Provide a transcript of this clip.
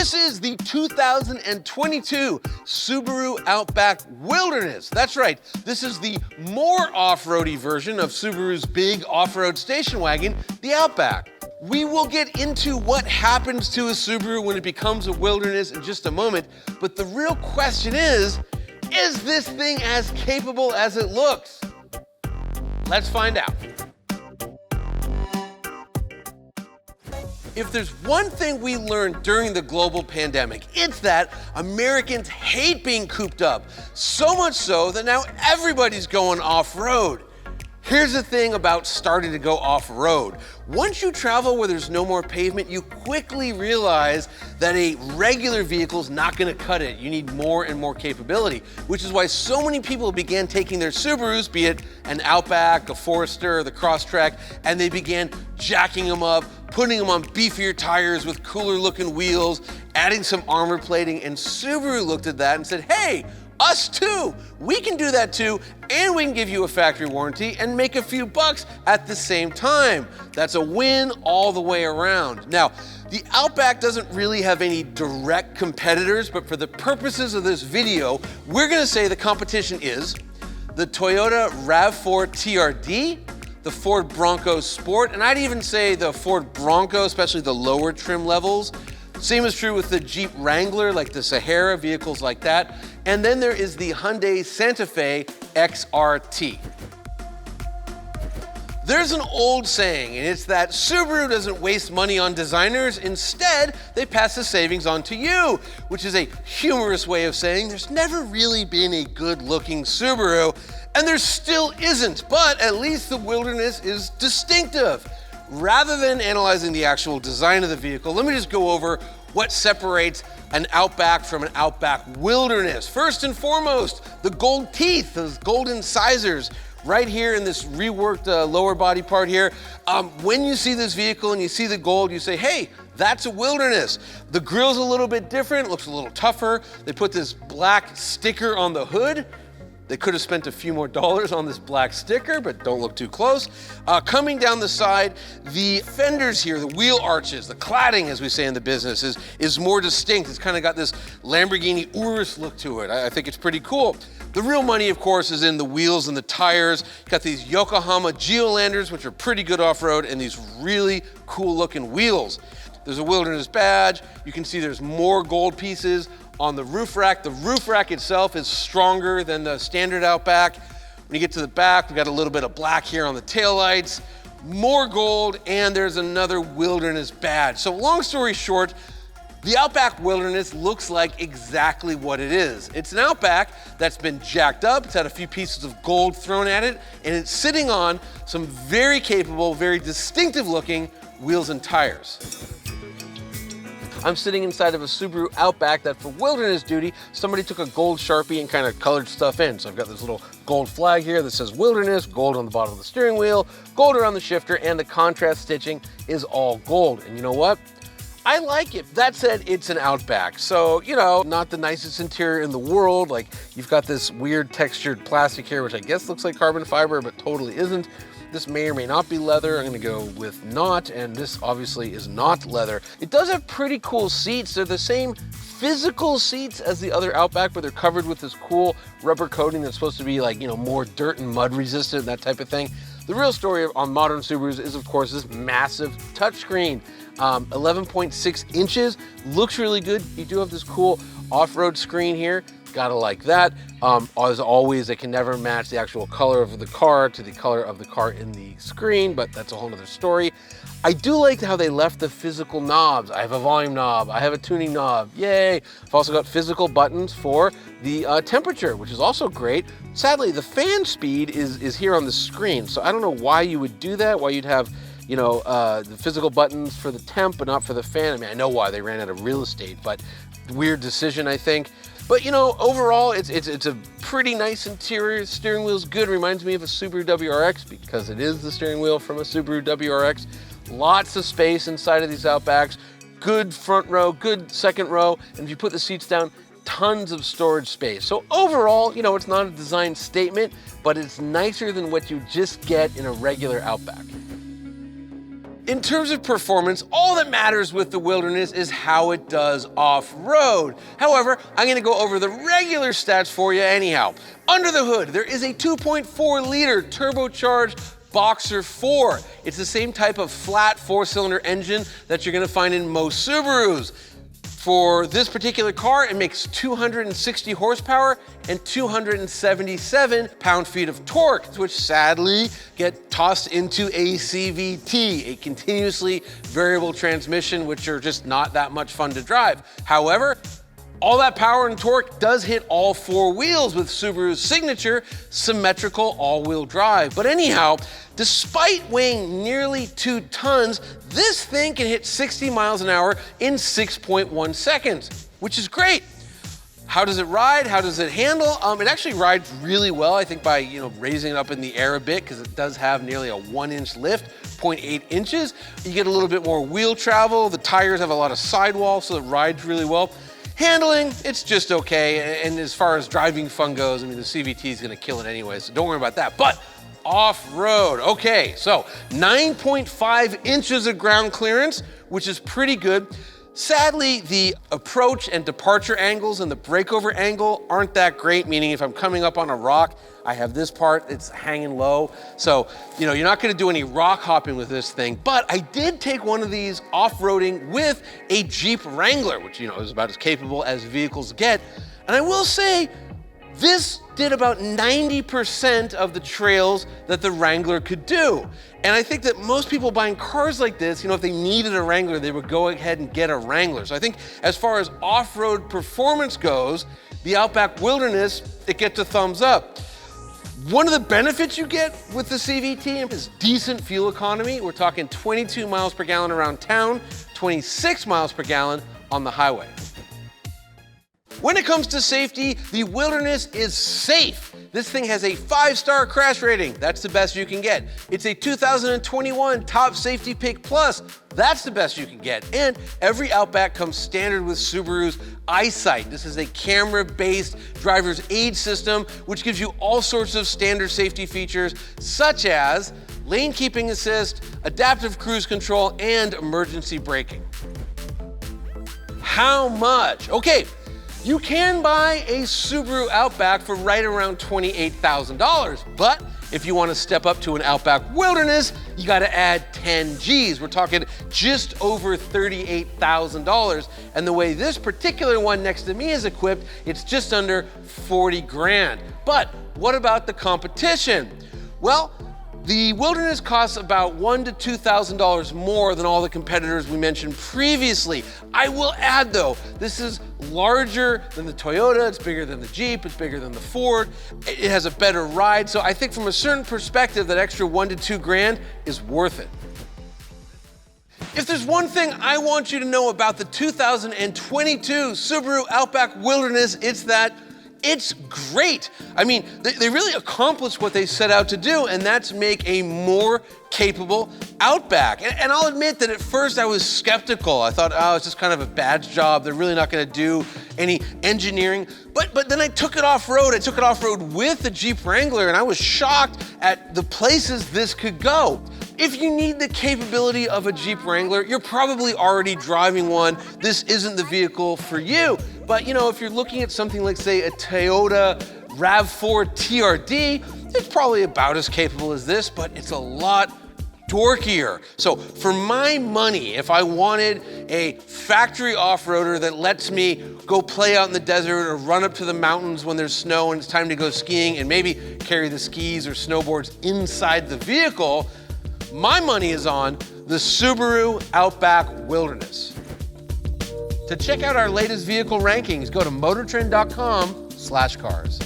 This is the 2022 Subaru Outback Wilderness. That's right, this is the more off-roady version of Subaru's big off-road station wagon, the Outback. We will get into what happens to a Subaru when it becomes a wilderness in just a moment, but the real question is this thing as capable as it looks? Let's find out. If there's one thing we learned during the global pandemic, it's that Americans hate being cooped up. So much so that now everybody's going off-road. Here's the thing about starting to go off-road. Once you travel where there's no more pavement, you quickly realize that a regular vehicle is not gonna cut it. You need more and more capability, which is why so many people began taking their Subarus, be it an Outback, a Forester, or the Crosstrek, and they began jacking them up, putting them on beefier tires with cooler looking wheels, adding some armor plating, and Subaru looked at that and said, hey, us too, we can do that too, and we can give you a factory warranty and make a few bucks at the same time. That's a win all the way around. Now, the Outback doesn't really have any direct competitors, but for the purposes of this video, we're gonna say the competition is the Toyota RAV4 TRD, the Ford Bronco Sport, and I'd even say the Ford Bronco, especially the lower trim levels. Same is true with the Jeep Wrangler, like the Sahara, vehicles like that. And then there is the Hyundai Santa Fe XRT. There's an old saying, and it's that Subaru doesn't waste money on designers. Instead, they pass the savings on to you, which is a humorous way of saying there's never really been a good-looking Subaru, and there still isn't, but at least the Wilderness is distinctive. Rather than analyzing the actual design of the vehicle, let me just go over what separates an Outback from an Outback Wilderness. First and foremost, the gold teeth, those gold incisors, right here in this reworked lower body part here. When you see this vehicle and you see the gold, you say, hey, that's a Wilderness. The grill's a little bit different, looks a little tougher. They put this black sticker on the hood. They could have spent a few more dollars on this black sticker, but don't look too close. Coming down the side, the fenders here, the wheel arches, the cladding, as we say in the business, is more distinct. It's kind of got this Lamborghini Urus look to it. I think it's pretty cool. The real money, of course, is in the wheels and the tires. Got these Yokohama Geolanders, which are pretty good off-road, and these really cool looking wheels. There's a Wilderness badge. You can see there's more gold pieces on the roof rack. The roof rack itself is stronger than the standard Outback. When you get to the back, we got a little bit of black here on the taillights, more gold, and there's another Wilderness badge. So long story short, the Outback Wilderness looks like exactly what it is. It's an Outback that's been jacked up, it's had a few pieces of gold thrown at it, and it's sitting on some very capable, very distinctive looking wheels and tires. I'm sitting inside of a Subaru Outback that for wilderness duty, somebody took a gold Sharpie and kind of colored stuff in. So I've got this little gold flag here that says wilderness, gold on the bottom of the steering wheel, gold around the shifter, and the contrast stitching is all gold. And you know what? I like it. That said, it's an Outback. So, you know, not the nicest interior in the world. Like, you've got this weird textured plastic here, which I guess looks like carbon fiber, but totally isn't. This may or may not be leather. I'm gonna go with not, and this obviously is not leather. It does have pretty cool seats. They're the same physical seats as the other Outback, but they're covered with this cool rubber coating that's supposed to be like, you know, more dirt and mud resistant, that type of thing. The real story on modern Subarus is, of course, this massive touchscreen. 11.6 inches, looks really good. You do have this cool off-road screen here. Gotta like that. As always, they can never match the actual color of the car to the color of the car in the screen, but that's a whole nother story. I do like how they left the physical knobs. I have a volume knob, I have a tuning knob, yay. I've also got physical buttons for the temperature, which is also great. Sadly, the fan speed is here on the screen, so I don't know why you would do that, why you'd have, you know, the physical buttons for the temp, but not for the fan. I mean, I know why, they ran out of real estate, but weird decision, I think. But you know, overall, it's a pretty nice interior. Steering wheel's good. Reminds me of a Subaru WRX because it is the steering wheel from a Subaru WRX. Lots of space inside of these Outbacks. Good front row, good second row, and if you put the seats down, tons of storage space. So overall, you know, it's not a design statement, but it's nicer than what you just get in a regular Outback. In terms of performance, all that matters with the Wilderness is how it does off-road. However, I'm gonna go over the regular stats for you anyhow. Under the hood, there is a 2.4-liter turbocharged Boxer 4. It's the same type of flat 4-cylinder engine that you're gonna find in most Subarus. For this particular car, it makes 260 horsepower and 277 pound-feet of torque, which sadly get tossed into a CVT, a continuously variable transmission, which are just not that much fun to drive. However, all that power and torque does hit all 4 wheels with Subaru's signature symmetrical all-wheel drive. But anyhow, despite weighing nearly 2 tons, this thing can hit 60 miles an hour in 6.1 seconds, which is great. How does it ride? How does it handle? It actually rides really well, I think, by raising it up in the air a bit, because it does have nearly a 1-inch lift, 0.8 inches. You get a little bit more wheel travel. The tires have a lot of sidewall, so it rides really well. Handling, it's just okay. And as far as driving fun goes, I mean, the CVT is gonna kill it anyway, so don't worry about that. But off-road, okay, so 9.5 inches of ground clearance, which is pretty good. Sadly, the approach and departure angles and the breakover angle aren't that great, meaning if I'm coming up on a rock, I have this part, it's hanging low. So, you're not gonna do any rock hopping with this thing, but I did take one of these off-roading with a Jeep Wrangler, which, is about as capable as vehicles get. And I will say, this did about 90% of the trails that the Wrangler could do. And I think that most people buying cars like this, if they needed a Wrangler, they would go ahead and get a Wrangler. So I think as far as off-road performance goes, the Outback Wilderness, it gets a thumbs up. One of the benefits you get with the CVT is decent fuel economy. We're talking 22 miles per gallon around town, 26 miles per gallon on the highway. When it comes to safety, the Wilderness is safe. This thing has a 5-star crash rating. That's the best you can get. It's a 2021 Top Safety Pick Plus. That's the best you can get. And every Outback comes standard with Subaru's EyeSight. This is a camera-based driver's aid system, which gives you all sorts of standard safety features, such as lane keeping assist, adaptive cruise control, and emergency braking. How much? Okay. You can buy a Subaru Outback for right around $28,000, but if you want to step up to an Outback Wilderness, you got to add 10 G's. We're talking just over $38,000. And the way this particular one next to me is equipped, it's just under 40 grand. But what about the competition? Well, the Wilderness costs about $1,000 to $2,000 more than all the competitors we mentioned previously. I will add though, this is larger than the Toyota, it's bigger than the Jeep, it's bigger than the Ford, it has a better ride, so I think from a certain perspective that extra $1,000 to $2,000 is worth it. If there's one thing I want you to know about the 2022 Subaru Outback Wilderness, it's that it's great. I mean, they really accomplished what they set out to do, and that's make a more capable Outback. And I'll admit that at first I was skeptical. I thought, oh, it's just kind of a badge job. They're really not gonna do any engineering. But then I took it off-road. I took it off-road with the Jeep Wrangler, and I was shocked at the places this could go. If you need the capability of a Jeep Wrangler, you're probably already driving one. This isn't the vehicle for you. But if you're looking at something like, say, a Toyota RAV4 TRD, it's probably about as capable as this, but it's a lot dorkier. So for my money, if I wanted a factory off-roader that lets me go play out in the desert or run up to the mountains when there's snow and it's time to go skiing and maybe carry the skis or snowboards inside the vehicle, my money is on the Subaru Outback Wilderness. To check out our latest vehicle rankings, go to motortrend.com/cars.